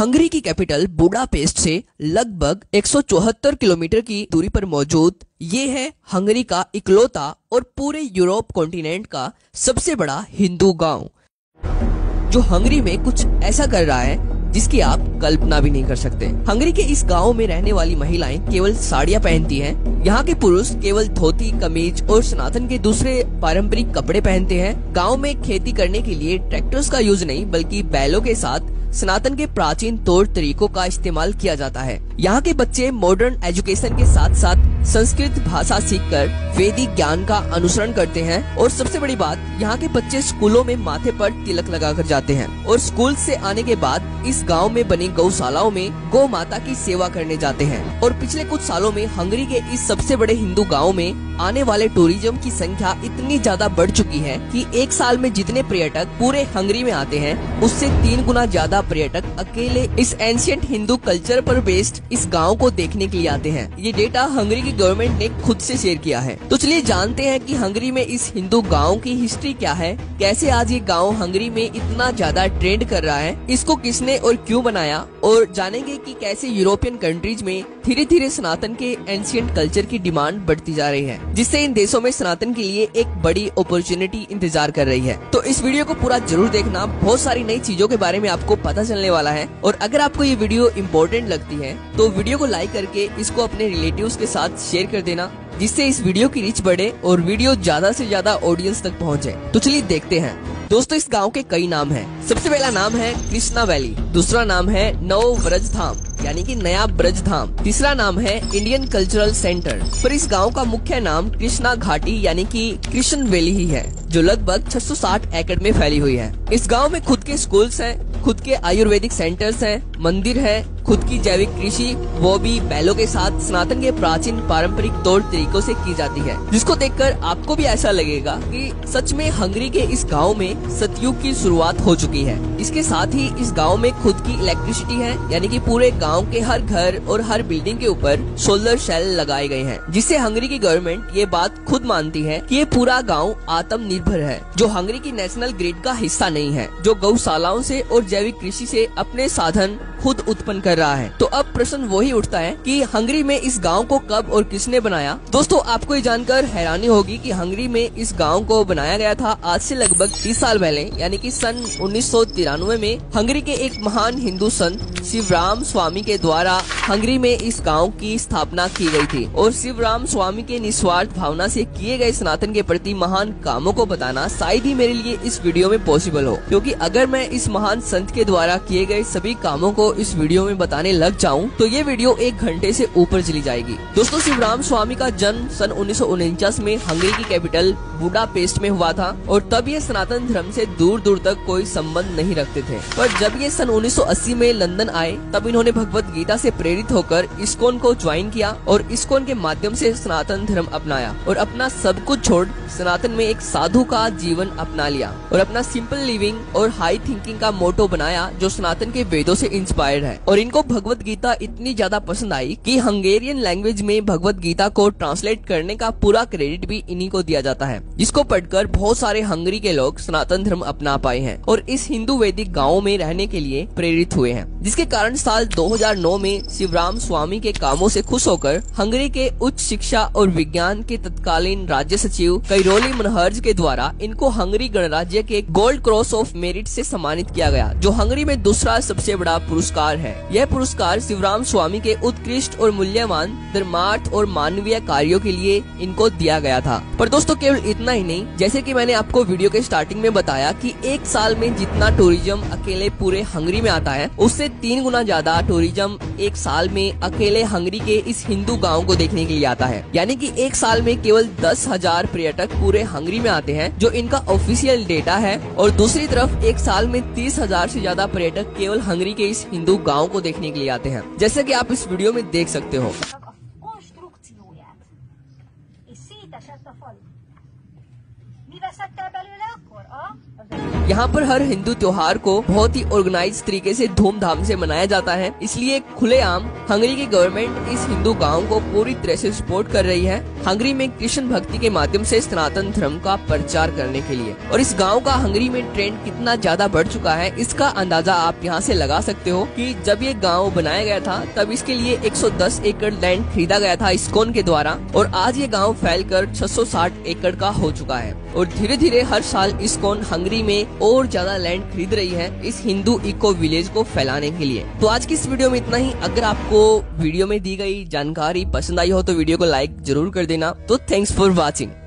Hungary की capital Budapest से लगभग 174 किलोमीटर की दूरी पर मौजूद ये है हंगरी का इकलौता और पूरे यूरोप कॉन्टिनेंट का सबसे बड़ा हिंदू गांव, जो हंगरी में कुछ ऐसा कर रहा है जिसकी आप कल्पना भी नहीं कर सकते। हंगरी के इस गांव में रहने वाली महिलाएं केवल साड़ियां पहनती हैं। यहाँ के पुरुष केवल धोती, कमीज और सनातन के दूसरे पारंपरिक कपड़े पहनते हैं। गांव में खेती करने के लिए ट्रैक्टर्स का यूज नहीं बल्कि बैलों के साथ सनातन के प्राचीन तौर तरीकों का इस्तेमाल किया जाता है। यहाँ के बच्चे मॉडर्न एजुकेशन के साथ साथ संस्कृत भाषा सीखकर वैदिक ज्ञान का अनुसरण करते हैं और सबसे बड़ी बात, यहाँ के बच्चे स्कूलों में माथे पर तिलक लगाकर जाते हैं और स्कूल से आने के बाद इस गांव में बनी गौशालाओं में गौ माता की सेवा करने जाते हैं। और पिछले कुछ सालों में हंगरी के इस सबसे बड़े हिंदू गाँव में आने वाले टूरिज्म की संख्या इतनी ज्यादा बढ़ चुकी है कि एक साल में जितने पर्यटक पूरे हंगरी में आते हैं उससे 3 गुना ज्यादा पर्यटक अकेले इस एंशिएंट हिंदू कल्चर पर बेस्ड इस गांव को देखने के लिए आते हैं। ये डेटा हंगरी की गवर्नमेंट ने खुद से शेयर किया है। तो चलिए जानते हैं कि हंगरी में इस हिंदू गांव की हिस्ट्री क्या है, कैसे आज ये गांव हंगरी में इतना ज्यादा ट्रेंड कर रहा है, इसको किसने और क्यों बनाया, और जानेंगे कि कैसे यूरोपियन कंट्रीज में धीरे धीरे सनातन के एंशिएंट कल्चर की डिमांड बढ़ती जा रही है, जिससे इन देशों में सनातन के लिए एक बड़ी अपॉर्चुनिटी इंतजार कर रही है। तो इस वीडियो को पूरा जरूर देखना, बहुत सारी नई चीजों के बारे में आपको पता चलने वाला है। और अगर आपको ये वीडियो इम्पोर्टेंट लगती है तो वीडियो को लाइक करके इसको अपने रिलेटिव्स के साथ शेयर कर देना, जिससे इस वीडियो की रीच बढ़े और वीडियो ज्यादा से ज्यादा ऑडियंस तक पहुंचे। तो चलिए देखते हैं। दोस्तों, इस गांव के कई नाम हैं। सबसे पहला नाम है कृष्णा वैली, दूसरा नाम है नव ब्रज धाम यानी कि नया ब्रज धाम, तीसरा नाम है इंडियन कल्चरल सेंटर। पर इस गांव का मुख्य नाम कृष्णा घाटी यानी कि कृष्ण वैली ही है, जो लगभग 660 एकड़ में फैली हुई है। इस गांव में खुद के स्कूल्स हैं, खुद के आयुर्वेदिक सेंटर्स हैं, मंदिर है, खुद की जैविक कृषि, वो भी बैलों के साथ सनातन के प्राचीन पारंपरिक तौर तरीकों से की जाती है, जिसको देखकर आपको भी ऐसा लगेगा कि सच में हंगरी के इस गांव में सतयुग की शुरुआत हो चुकी है। इसके साथ ही इस गांव में खुद की इलेक्ट्रिसिटी है, यानी कि पूरे गांव के हर घर और हर बिल्डिंग के ऊपर सोलर सेल लगाए गए हैं, जिससे हंगरी की गवर्नमेंट ये बात खुद मानती है कि ये पूरा गांव आत्मनिर्भर है, जो हंगरी की नेशनल ग्रिड का हिस्सा नहीं है, जो गौशालाओं से और जैविक कृषि से अपने साधन खुद उत्पन्न कर रहा है। तो अब प्रश्न वही उठता है कि हंगरी में इस गांव को कब और किसने बनाया। दोस्तों, आपको ये जानकर हैरानी होगी कि हंगरी में इस गांव को बनाया गया था आज से लगभग 30 साल पहले, यानी कि सन 1993 में हंगरी के एक महान हिंदू संत शिवराम स्वामी के द्वारा हंगरी में इस गांव की स्थापना की गई थी। और शिवराम स्वामी के निस्वार्थ भावना से किए गए सनातन के प्रति महान कामों को बताना शायद ही मेरे लिए इस वीडियो में पॉसिबल हो, क्योंकि अगर मैं इस महान संत के द्वारा किए गए सभी कामों को इस वीडियो में बताने लग जाऊं तो ये वीडियो 1 घंटे से ऊपर चली जाएगी। दोस्तों, शिवराम स्वामी का जन्म सन 1949 में हंगरी की कैपिटल बुडापेस्ट में हुआ था और तब ये सनातन धर्म से दूर दूर तक कोई संबंध नहीं रखते थे। पर जब ये सन 1980 में लंदन आए तब इन्होंने भगवत गीता से प्रेरित होकर इस्कॉन को ज्वाइन किया और इस्कॉन के माध्यम से सनातन धर्म अपनाया और अपना सब कुछ छोड़ सनातन में एक साधु का जीवन अपना लिया और अपना सिंपल लिविंग और हाई थिंकिंग का मोटो बनाया, जो सनातन के वेदों से इंस्पायर्ड है। और इनको भगवत गीता इतनी ज्यादा पसंद आई कि हंगेरियन लैंग्वेज में भगवत गीता को ट्रांसलेट करने का पूरा क्रेडिट भी इन्हीं को दिया जाता है, जिसको पढ़कर बहुत सारे हंगरी के लोग सनातन धर्म अपना पाए हैं और इस हिंदू वैदिक गाँव में रहने के लिए प्रेरित हुए हैं, जिसके कारण साल 2009 में शिवराम स्वामी के कामों से खुश होकर हंगरी के उच्च शिक्षा और विज्ञान के तत्कालीन राज्य सचिव कैरोली मनहर्ज के द्वारा इनको हंगरी गणराज्य के गोल्ड क्रॉस ऑफ मेरिट से सम्मानित किया गया, जो हंगरी में दूसरा सबसे बड़ा पुरस्कार है। यह पुरस्कार शिवराम स्वामी के उत्कृष्ट और मूल्यवान धर्मार्थ और मानवीय कार्यों के लिए इनको दिया गया था। पर दोस्तों, केवल इतना ही नहीं, जैसे कि मैंने आपको वीडियो के स्टार्टिंग में बताया कि एक साल में जितना टूरिज्म अकेले पूरे हंगरी में आता है उससे 3 गुना ज्यादा टूरिज्म एक साल में अकेले हंगरी के इस हिंदू गांव को देखने के लिए आता है। यानी कि एक साल में केवल 10,000 पर्यटक पूरे हंगरी में आते हैं, जो इनका ऑफिशियल डेटा है। और दूसरी तरफ एक साल में 30,000 से ज्यादा पर्यटक केवल हंगरी के इस हिंदू गांव को देखने के लिए आते हैं, जैसे कि आप इस वीडियो में देख सकते हो। यहाँ पर हर हिंदू त्योहार को बहुत ही ऑर्गेनाइज तरीके से धूमधाम से मनाया जाता है, इसलिए खुलेआम हंगरी की गवर्नमेंट इस हिंदू गांव को पूरी तरह से सपोर्ट कर रही है हंगरी में कृष्ण भक्ति के माध्यम से सनातन धर्म का प्रचार करने के लिए। और इस गांव का हंगरी में ट्रेंड कितना ज्यादा बढ़ चुका है, इसका अंदाजा आप यहाँ से लगा सकते हो कि जब ये गांव बनाया गया था तब इसके लिए 110 एकड़ लैंड खरीदा गया था इस्कॉन के द्वारा, और आज ये गांव फैलकर 660 एकड़ का हो चुका है। और धीरे धीरे हर साल इस्कॉन हंगरी में और ज्यादा लैंड खरीद रही है इस हिंदू इको विलेज को फैलाने के लिए। तो आज की इस वीडियो में इतना ही। अगर आपको वीडियो में दी गई जानकारी पसंद आई हो तो वीडियो को लाइक जरूर कर देना। तो थैंक्स फॉर वॉचिंग।